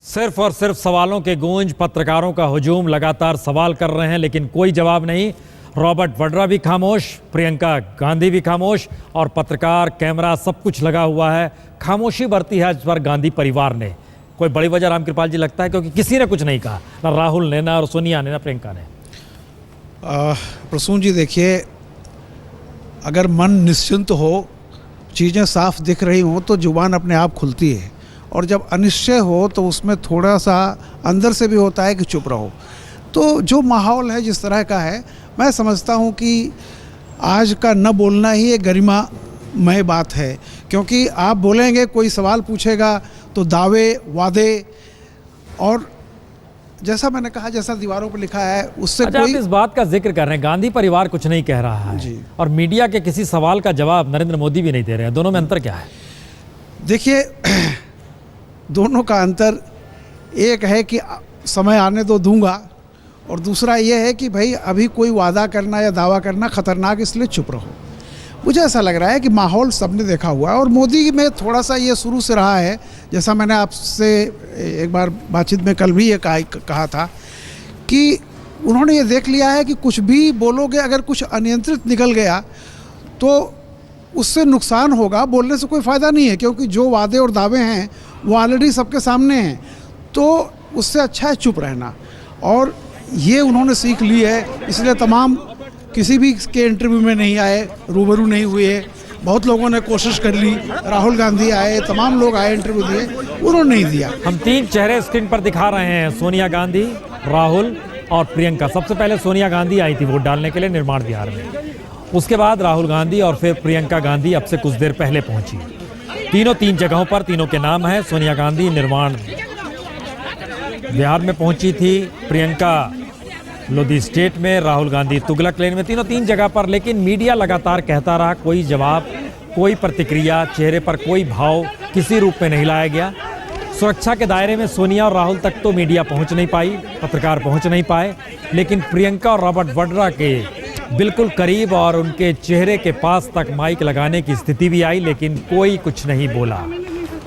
सिर्फ और सिर्फ सवालों के गूंज, पत्रकारों का हुजूम, लगातार सवाल कर रहे हैं लेकिन कोई जवाब नहीं। रॉबर्ट वड्रा भी खामोश, प्रियंका गांधी भी खामोश और पत्रकार, कैमरा सब कुछ लगा हुआ है। खामोशी बरती है इस बार गांधी परिवार ने। कोई बड़ी वजह रामकृपाल जी लगता है? क्योंकि किसी ने कुछ नहीं कहा, ना राहुल ने, ना सोनिया ने, ना प्रियंका ने। प्रसून जी देखिए, अगर मन निश्चिंत हो, चीज़ें साफ दिख रही हों तो जुबान अपने आप खुलती है, और जब अनिश्चय हो तो उसमें थोड़ा सा अंदर से भी होता है कि चुप रहो। तो जो माहौल है जिस तरह का है, मैं समझता हूँ कि आज का न बोलना ही एक गरिमामय बात है, क्योंकि आप बोलेंगे, कोई सवाल पूछेगा तो दावे, वादे, और जैसा मैंने कहा, जैसा दीवारों पर लिखा है उससे अच्छा, कोई। आप इस बात का जिक्र कर रहे हैं, गांधी परिवार कुछ नहीं कह रहा है जी। और मीडिया के किसी सवाल का जवाब नरेंद्र मोदी भी नहीं दे रहे हैं। दोनों में अंतर क्या है? देखिए, दोनों का अंतर एक है कि समय आने तो दूंगा, और दूसरा ये है कि भाई अभी कोई वादा करना या दावा करना खतरनाक, इसलिए चुप रहो। मुझे ऐसा लग रहा है कि माहौल सबने देखा हुआ है, और मोदी में थोड़ा सा ये शुरू से रहा है, जैसा मैंने आपसे एक बार बातचीत में कल भी ये कहा था कि उन्होंने ये देख लिया है कि कुछ भी बोलोगे, अगर कुछ अनियंत्रित निकल गया तो उससे नुकसान होगा, बोलने से कोई फ़ायदा नहीं है, क्योंकि जो वादे और दावे हैं वो ऑलरेडी सबके सामने हैं। तो उससे अच्छा है चुप रहना, और ये उन्होंने सीख ली है। इसलिए तमाम किसी भी के इंटरव्यू में नहीं आए, रूबरू नहीं हुए। बहुत लोगों ने कोशिश कर ली, राहुल गांधी आए, तमाम लोग आए, इंटरव्यू दिए, उन्होंने नहीं दिया। हम तीन चेहरे स्क्रीन पर दिखा रहे हैं, सोनिया गांधी, राहुल और प्रियंका। सबसे पहले सोनिया गांधी आई थी वोट डालने के लिए निर्माण बिहार में, उसके बाद राहुल गांधी और फिर प्रियंका गांधी अब से कुछ देर पहले पहुंची। तीनों तीन जगहों पर, तीनों के नाम है। सोनिया गांधी निर्माण बिहार में पहुंची थी, प्रियंका लोधी स्टेट में, राहुल गांधी तुगलक लेन में। तीनों तीन जगह पर, लेकिन मीडिया लगातार कहता रहा, कोई जवाब, कोई प्रतिक्रिया, चेहरे पर कोई भाव किसी रूप में नहीं लाया गया। सुरक्षा के दायरे में सोनिया और राहुल तक तो मीडिया पहुंच नहीं पाई, पत्रकार पहुंच नहीं पाए, लेकिन प्रियंका और रॉबर्ट वड्रा के बिल्कुल करीब और उनके चेहरे के पास तक माइक लगाने की स्थिति भी आई, लेकिन कोई कुछ नहीं बोला।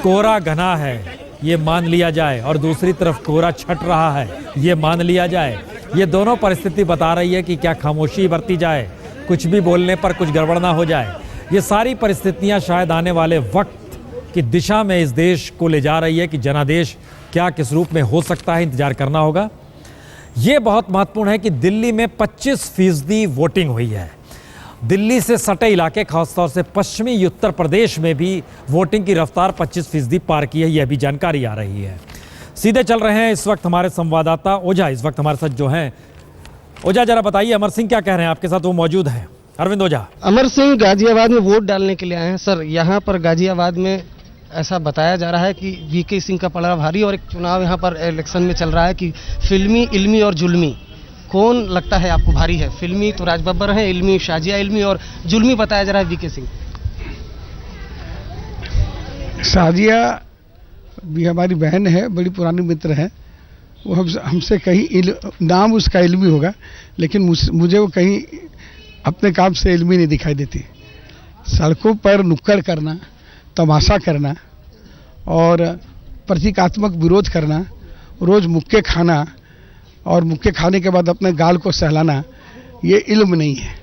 कोहरा घना है ये मान लिया जाए, और दूसरी तरफ कोहरा छट रहा है ये मान लिया जाए। ये दोनों परिस्थिति बता रही है कि क्या खामोशी बरती जाए, कुछ भी बोलने पर कुछ गड़बड़ ना हो जाए। ये सारी परिस्थितियां शायद आने वाले वक्त की दिशा में इस देश को ले जा रही है कि जनादेश क्या किस रूप में हो सकता है, इंतजार करना होगा। ये बहुत महत्वपूर्ण है कि दिल्ली में 25% वोटिंग हुई है। दिल्ली से सटे इलाके, खासतौर से पश्चिमी उत्तर प्रदेश में भी वोटिंग की रफ्तार 25% पार की है, यह भी जानकारी आ रही है। सीधे चल रहे हैं इस वक्त हमारे संवाददाता ओझा, इस वक्त हमारे साथ जो हैं। ओझा, जरा बताइए, अमर सिंह क्या कह रहे हैं? आपके साथ वो मौजूद हैं। अरविंद ओझा। अमर सिंह गाजियाबाद में वोट डालने के लिए आए हैं। सर, यहाँ पर गाजियाबाद में ऐसा बताया जा रहा है कि वीके सिंह का पलड़ा भारी, और एक चुनाव यहाँ पर इलेक्शन में चल रहा है कि फिल्मी, इल्मी और जुल्मी, कौन लगता है आपको भारी है? फिल्मी तो राज बब्बर है, इल्मी शाजिया इल्मी, और जुल्मी बताया जा रहा है वीके सिंह। शाजिया भी हमारी बहन है, बड़ी पुरानी मित्र है। वो हमसे कहीं नाम उसका इल्मी होगा, लेकिन मुझे वो कहीं अपने काम से इल्मी नहीं दिखाई देती। सड़कों पर नुक्कड़ करना, तमाशा करना और प्रतीकात्मक विरोध करना, रोज मुक्के खाना और मुक्के खाने के बाद अपने गाल को सहलाना, ये इल्म नहीं है।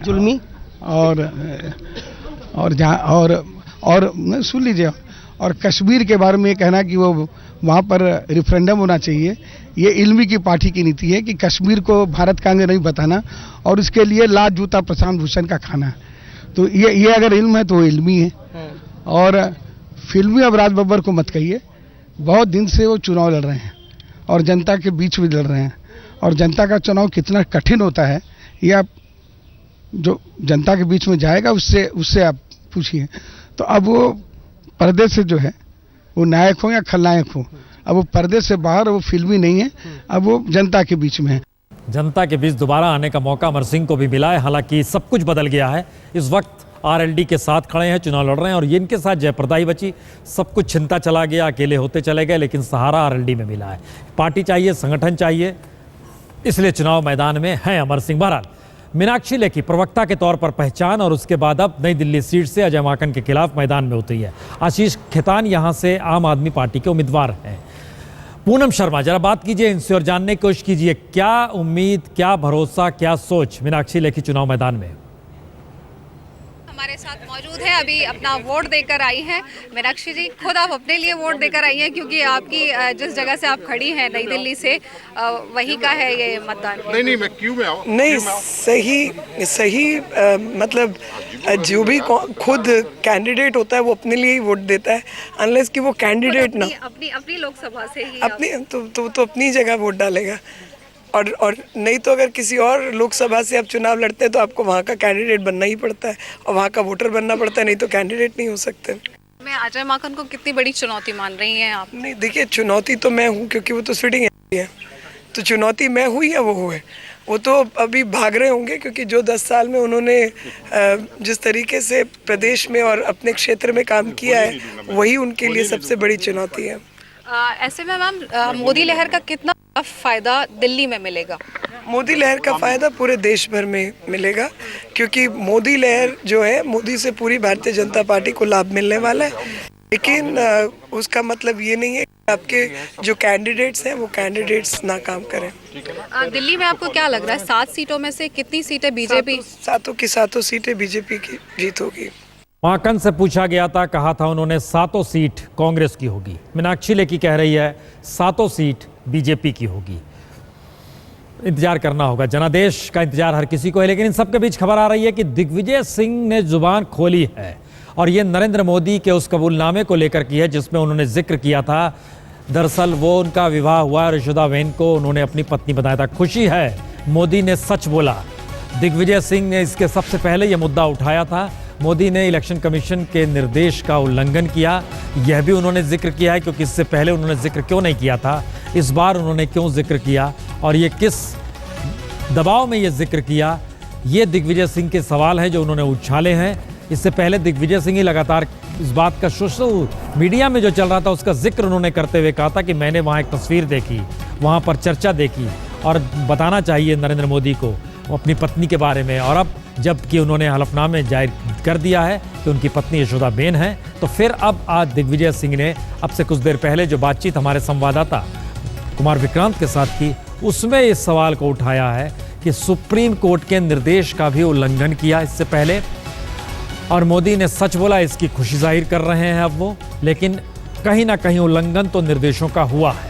जुल्मी और जहाँ और सुन लीजिए, और कश्मीर के बारे में कहना कि वो वहाँ पर रेफरेंडम होना चाहिए, ये इल्मी की पार्टी की नीति है कि कश्मीर को भारत का अंग नहीं बताना, और इसके लिए लात जूता प्रशांत भूषण का खाना। तो ये अगर इल्म है तो वो इल्मी है। और फिल्मी अब राज बब्बर को मत कहिए, बहुत दिन से वो चुनाव लड़ रहे हैं और जनता के बीच में लड़ रहे हैं, और जनता का चुनाव कितना कठिन होता है ये आप जो जनता के बीच में जाएगा उससे आप पूछिए। तो अब वो पर्दे से जो है, वो नायक हो या खलनायक हो, अब वो पर्दे से बाहर, वो फिल्मी नहीं है, अब वो जनता के बीच में है। जनता के बीच दोबारा आने का मौका अमर सिंह को भी मिला है। हालांकि सब कुछ बदल गया है। इस वक्त आरएलडी के साथ खड़े हैं, चुनाव लड़ रहे हैं, और ये इनके साथ जयप्रदा ही बची। सब कुछ छिनता चला गया, अकेले होते चले गए, लेकिन सहारा आरएलडी में मिला है। पार्टी चाहिए, संगठन चाहिए, इसलिए चुनाव मैदान में हैं अमर सिंह। बहरहाल, मीनाक्षी लेखी प्रवक्ता के तौर पर पहचान, और उसके बाद अब नई दिल्ली सीट से अजय माकन के खिलाफ मैदान में उतरी है। आशीष खेतान यहाँ से आम आदमी पार्टी के उम्मीदवार हैं। पूनम शर्मा, जरा बात कीजिए इनसे और जानने की कोशिश कीजिए, क्या उम्मीद, क्या भरोसा, क्या सोच मीनाक्षी लेखी चुनाव मैदान में? हमारे साथ मौजूद है, अभी अपना वोट देकर आई हैं मीनाक्षी जी। खुद आप अपने लिए वोट देकर आई हैं क्योंकि आपकी जिस जगह से आप खड़ी हैं नई दिल्ली से, वहीं का है ये मतदान। नहीं, मैं क्यों में आऊँ? नहीं, सही मतलब जो भी खुद कैंडिडेट होता है वो अपने लिए ही वोट देता है, अनलेस कि वो कैंडिडेट ना अपनी लोकसभा से ही अपनी तो अपनी जगह वोट डालेगा। और नहीं तो अगर किसी और लोकसभा से आप चुनाव लड़ते हैं तो आपको वहाँ का कैंडिडेट बनना ही पड़ता है और वहाँ का वोटर बनना पड़ता है, नहीं तो कैंडिडेट नहीं हो सकते। मैं अजय माकन को कितनी बड़ी चुनौती मान रही हैं आप? नहीं, देखिए, चुनौती तो मैं हूँ क्योंकि वो तो सिटिंग है, तो चुनौती मैं हुई या वो है? वो तो अभी भाग रहे होंगे क्योंकि जो 10 साल में उन्होंने जिस तरीके से प्रदेश में और अपने क्षेत्र में काम किया है वही उनके लिए सबसे बड़ी चुनौती है। ऐसे में मैम, मोदी लहर का कितना फायदा दिल्ली में मिलेगा? मोदी लहर का फायदा पूरे देश भर में मिलेगा क्योंकि मोदी लहर जो है, मोदी से पूरी भारतीय जनता पार्टी को लाभ मिलने वाला है, लेकिन उसका मतलब ये नहीं है कि आपके जो कैंडिडेट्स हैं वो कैंडिडेट्स नाकाम करें। दिल्ली में आपको क्या लग रहा है, 7 सीटों में से कितनी सीटें बीजेपी? सातों की सातों सीटें बीजेपी की जीत होगी। माकन से पूछा गया था, कहा था उन्होंने 7 सीट कांग्रेस की होगी। मीनाक्षी लेखी कह रही है 7 सीट बीजेपी की होगी। इंतजार करना होगा, जनादेश का इंतजार हर किसी को है। लेकिन इन सब के बीच खबर आ रही है कि दिग्विजय सिंह ने जुबान खोली है और ये नरेंद्र मोदी के उस कबूलनामे को लेकर की है जिसमें उन्होंने जिक्र किया था। दरअसल वो उनका विवाह हुआ, ऋषुदाबेन को उन्होंने अपनी पत्नी बताया था। खुशी है, मोदी ने सच बोला। दिग्विजय सिंह ने इसके सबसे पहले ये मुद्दा उठाया था। मोदी ने इलेक्शन कमीशन के निर्देश का उल्लंघन किया, यह भी उन्होंने जिक्र किया है, क्योंकि इससे पहले उन्होंने जिक्र क्यों नहीं किया था, इस बार उन्होंने क्यों जिक्र किया और ये किस दबाव में ये जिक्र किया, ये दिग्विजय सिंह के सवाल हैं जो उन्होंने उछाले हैं। इससे पहले दिग्विजय सिंह ही लगातार इस बात का मीडिया में जो चल रहा था उसका जिक्र उन्होंने करते हुए कहा था कि मैंने वहाँ एक तस्वीर देखी, वहाँ पर चर्चा देखी और बताना चाहिए नरेंद्र मोदी को अपनी पत्नी के बारे में। और अब जबकि उन्होंने हलफनामे जाहिर कर दिया है कि उनकी पत्नी यशोदाबेन है, तो फिर अब आज दिग्विजय सिंह ने अब से कुछ देर पहले जो बातचीत हमारे संवाददाता कुमार विक्रांत के साथ की, उसमें इस सवाल को उठाया है कि सुप्रीम कोर्ट के निर्देश का भी उल्लंघन किया इससे पहले और मोदी ने सच बोला। इसकी खुशी जाहिर कर रहे हैं अब वो, लेकिन कहीं ना कहीं उल्लंघन तो निर्देशों का हुआ है।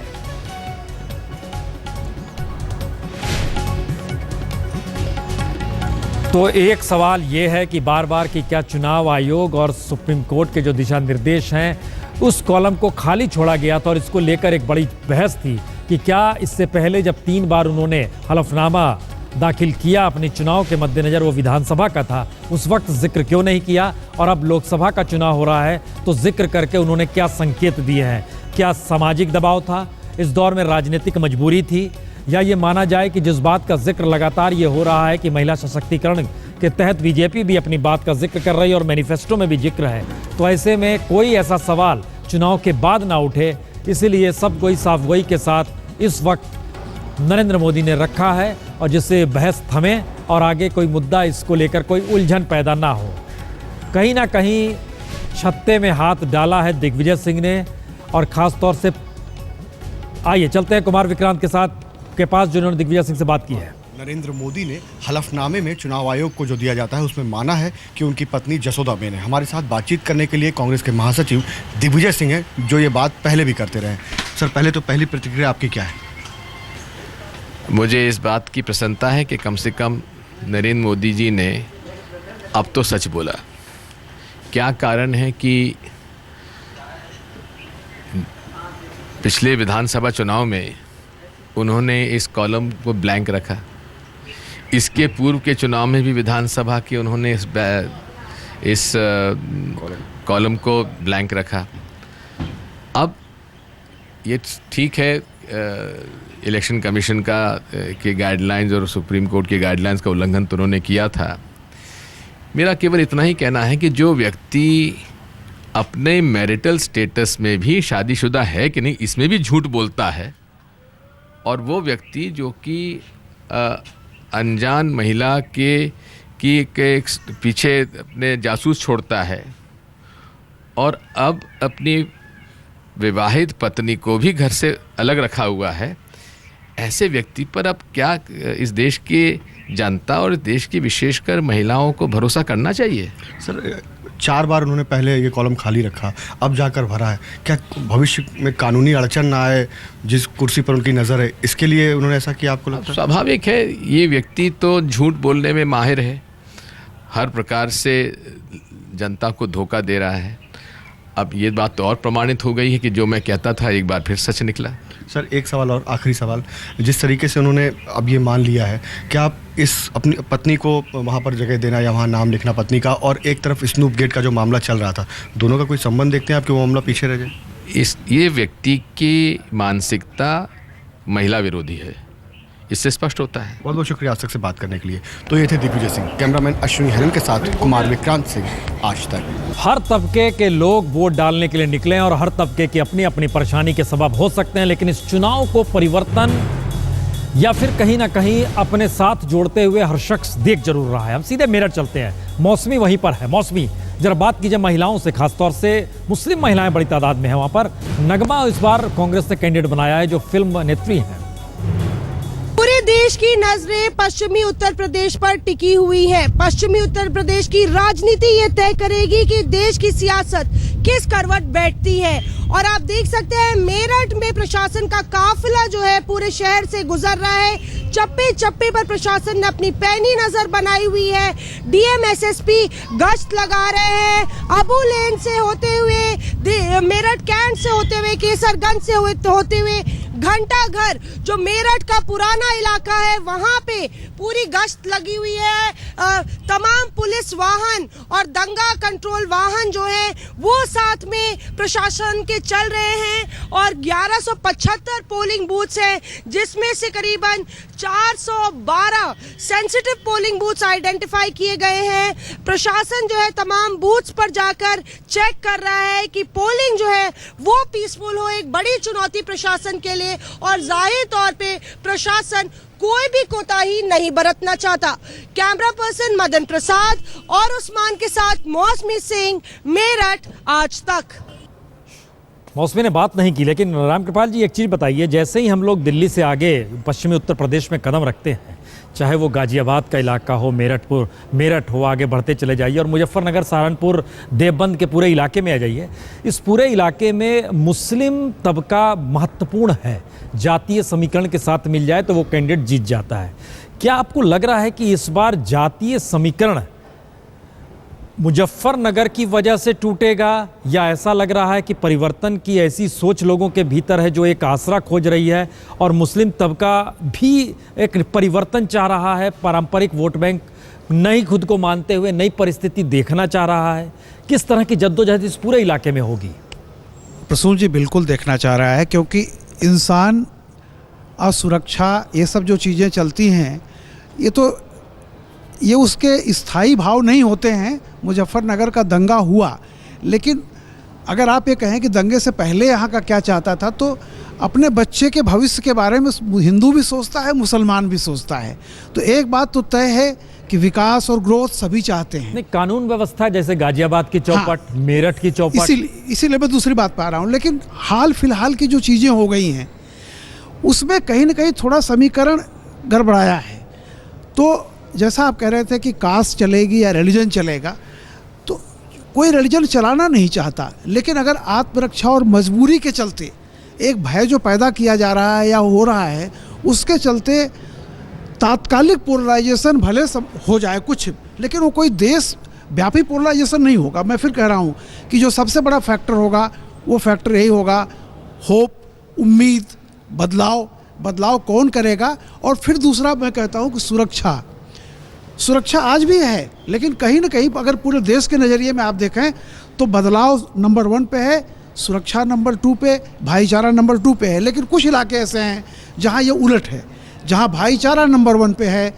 तो एक सवाल ये है कि बार बार कि क्या चुनाव आयोग और सुप्रीम कोर्ट के जो दिशा निर्देश हैं उस कॉलम को खाली छोड़ा गया था और इसको लेकर एक बड़ी बहस थी कि क्या इससे पहले जब 3 बार उन्होंने हलफनामा दाखिल किया अपने चुनाव के मद्देनज़र, वो विधानसभा का था, उस वक्त जिक्र क्यों नहीं किया और अब लोकसभा का चुनाव हो रहा है तो जिक्र करके उन्होंने क्या संकेत दिए हैं? क्या सामाजिक दबाव था, इस दौर में राजनीतिक मजबूरी थी, या ये माना जाए कि जिस बात का जिक्र लगातार ये हो रहा है कि महिला सशक्तिकरण के तहत बीजेपी भी अपनी बात का जिक्र कर रही है और मैनिफेस्टो में भी जिक्र है, तो ऐसे में कोई ऐसा सवाल चुनाव के बाद ना उठे, इसीलिए सब कोई साफ गोई के साथ इस वक्त नरेंद्र मोदी ने रखा है और जिससे बहस थमे और आगे कोई मुद्दा इसको लेकर कोई उलझन पैदा ना हो। कहीं ना कहीं छत्ते में हाथ डाला है दिग्विजय सिंह ने और ख़ास तौर से आइए चलते हैं कुमार विक्रांत के साथ के पास जिन्होंने दिग्विजय सिंह से बात की है। नरेंद्र मोदी ने हलफनामे में चुनाव आयोग को जो दिया जाता है उसमें माना है कि उनकी पत्नी जसोदाबेन है। हमारे साथ बातचीत करने के लिए कांग्रेस के महासचिव दिग्विजय सिंह हैं जो ये बात पहले भी करते रहे। सर, पहले तो पहली प्रतिक्रिया आपकी क्या है? मुझे इस बात की प्रसन्नता है कि कम से कम नरेंद्र मोदी जी ने अब तो सच बोला। क्या कारण है कि पिछले विधानसभा चुनाव में उन्होंने इस कॉलम को ब्लैंक रखा, इसके पूर्व के चुनाव में भी विधानसभा के उन्होंने इस कॉलम को ब्लैंक रखा। अब ये ठीक है, इलेक्शन कमीशन का के गाइडलाइंस और सुप्रीम कोर्ट के गाइडलाइंस का उल्लंघन तो उन्होंने किया था। मेरा केवल इतना ही कहना है कि जो व्यक्ति अपने मैरिटल स्टेटस में भी शादीशुदा है कि नहीं इसमें भी झूठ बोलता है और वो व्यक्ति जो कि अनजान महिला के पीछे अपने जासूस छोड़ता है और अब अपनी विवाहित पत्नी को भी घर से अलग रखा हुआ है, ऐसे व्यक्ति पर अब क्या इस देश की जनता और देश की विशेषकर महिलाओं को भरोसा करना चाहिए? सर 4 बार उन्होंने पहले ये कॉलम खाली रखा, अब जाकर भरा है। क्या भविष्य में कानूनी अड़चन ना आए जिस कुर्सी पर उनकी नज़र है, इसके लिए उन्होंने ऐसा किया आपको लगता है? स्वाभाविक है, ये व्यक्ति तो झूठ बोलने में माहिर है, हर प्रकार से जनता को धोखा दे रहा है। अब ये बात तो और प्रमाणित हो गई है कि जो मैं कहता था एक बार फिर सच निकला। सर एक सवाल और, आखिरी सवाल, जिस तरीके से उन्होंने अब ये मान लिया है, क्या आप इस अपनी पत्नी को वहाँ पर जगह देना या वहाँ नाम लिखना पत्नी का, और एक तरफ स्नूप गेट का जो मामला चल रहा था, दोनों का कोई संबंध देखते हैं आप कि वो मामला पीछे रह जाए? ये व्यक्ति की मानसिकता महिला विरोधी है, इससे स्पष्ट होता है। बहुत बहुत शुक्रिया आज तक से बात करने के लिए। तो ये थे दिग्विजय सिंह, कैमरामैन अश्विनी हरन के साथ कुमार विक्रांत सिंह, आज तक। हर तबके के लोग वोट डालने के लिए निकले हैं और हर तबके की अपनी अपनी परेशानी के सबब हो सकते हैं, लेकिन इस चुनाव को परिवर्तन या फिर कहीं ना कहीं अपने साथ जोड़ते हुए हर शख्स देख जरूर रहा है। हम सीधे मेरठ चलते हैं, मौसमी वहीं पर है। मौसमी, जरा बात कीजिए महिलाओं से, खासतौर से मुस्लिम महिलाएं बड़ी तादाद में हैं वहाँ पर। नगमा इस बार कांग्रेस ने कैंडिडेट बनाया है जो फिल्म नेत्री हैं। पूरे देश की नजरें पश्चिमी उत्तर प्रदेश पर टिकी हुई है। पश्चिमी उत्तर प्रदेश की राजनीति ये तय करेगी कि देश की सियासत किस करवट बैठती है। और आप देख सकते हैं मेरठ में प्रशासन का काफिला जो है पूरे शहर से गुजर रहा है। चप्पे चप्पे पर प्रशासन ने अपनी पैनी नजर बनाई हुई है। डीएम एसएसपी गश्त लगा रहे हैं। अबू लेन से होते हुए, मेरठ कैंट से होते हुए, केसरगंज से होते हुए घंटा घर जो मेरठ का पुराना इलाका है वहां पे पूरी गश्त लगी हुई है। तमाम पुलिस वाहन और दंगा कंट्रोल वाहन जो है वो साथ में प्रशासन के चल रहे हैं। और 1175 पोलिंग बूथ्स हैं जिसमें से करीबन 412 सेंसिटिव पोलिंग बूथ्स आइडेंटिफाई किए गए हैं। प्रशासन जो है तमाम बूथ्स पर जाकर चेक कर रहा है कि पोलिंग जो है वो पीसफुल हो। एक बड़ी चुनौती प्रशासन के लिए, और जाहिर तौर पे प्रशासन कोई भी कोताही नहीं बरतना चाहता। कैमरा पर्सन मदन प्रसाद और उस्मान के साथ मौसमी सिंह, मेरठ, आज तक। मौसमी ने बात नहीं की, लेकिन रामकृपाल जी एक चीज़ बताइए, जैसे ही हम लोग दिल्ली से आगे पश्चिमी उत्तर प्रदेश में कदम रखते हैं, चाहे वो गाजियाबाद का इलाका हो, मेरठ हो, आगे बढ़ते चले जाइए और मुजफ्फरनगर, सहारनपुर, देवबंद के पूरे इलाके में आ जाइए, इस पूरे इलाके में मुस्लिम तबका महत्वपूर्ण है। जातीय समीकरण के साथ मिल जाए तो वो कैंडिडेट जीत जाता है। क्या आपको लग रहा है कि इस बार जातीय समीकरण मुजफ्फरनगर की वजह से टूटेगा, या ऐसा लग रहा है कि परिवर्तन की ऐसी सोच लोगों के भीतर है जो एक आसरा खोज रही है और मुस्लिम तबका भी एक परिवर्तन चाह रहा है, पारंपरिक वोट बैंक नई खुद को मानते हुए नई परिस्थिति देखना चाह रहा है? किस तरह की जद्दोजहद इस पूरे इलाके में होगी? प्रसून जी बिल्कुल देखना चाह रहा है, क्योंकि इंसान, असुरक्षा, ये सब जो चीज़ें चलती हैं ये उसके स्थायी भाव नहीं होते हैं। मुजफ्फरनगर का दंगा हुआ, लेकिन अगर आप ये कहें कि दंगे से पहले यहाँ का क्या चाहता था, तो अपने बच्चे के भविष्य के बारे में हिंदू भी सोचता है, मुसलमान भी सोचता है। तो एक बात तो तय है कि विकास और ग्रोथ सभी चाहते हैं। नहीं, कानून व्यवस्था जैसे गाजियाबाद की चौपट, हाँ, मेरठ की चौपट, इसीलिए मैं दूसरी बात पा रहा हूँ। लेकिन हाल फिलहाल की जो चीज़ें हो गई हैं उसमें कहीं ना कहीं थोड़ा समीकरण गड़बड़ाया है। तो जैसा आप कह रहे थे कि कास्ट चलेगी या रिलीजन चलेगा, तो कोई रिलीजन चलाना नहीं चाहता, लेकिन अगर आत्मरक्षा और मजबूरी के चलते एक भय जो पैदा किया जा रहा है या हो रहा है, उसके चलते तात्कालिक पोलराइजेशन भले हो जाए कुछ, लेकिन वो कोई देश व्यापी पोलराइजेशन नहीं होगा। मैं फिर कह रहा हूँ कि जो सबसे बड़ा फैक्टर होगा वो फैक्टर यही होगा, होप, उम्मीद, बदलाव कौन करेगा। और फिर दूसरा मैं कहता हूँ कि सुरक्षा आज भी है, लेकिन कहीं ना कहीं अगर पूरे देश के नज़रिए में आप देखें तो बदलाव नंबर 1 पे है, सुरक्षा नंबर 2 पे, भाईचारा नंबर 2 पे है। लेकिन कुछ इलाके ऐसे हैं जहाँ ये उलट है, जहाँ भाईचारा नंबर 1 पे है,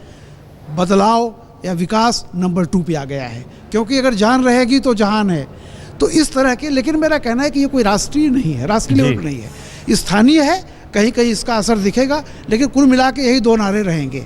बदलाव या विकास नंबर 2 पे आ गया है। क्योंकि अगर जान रहेगी तो जहान है, तो इस तरह के। लेकिन मेरा कहना है कि ये कोई राष्ट्रीय नहीं है, राष्ट्रीय लेवल नहीं है, स्थानीय है। कहीं कहीं इसका असर दिखेगा, लेकिन कुल मिला के यही 2 नारे रहेंगे।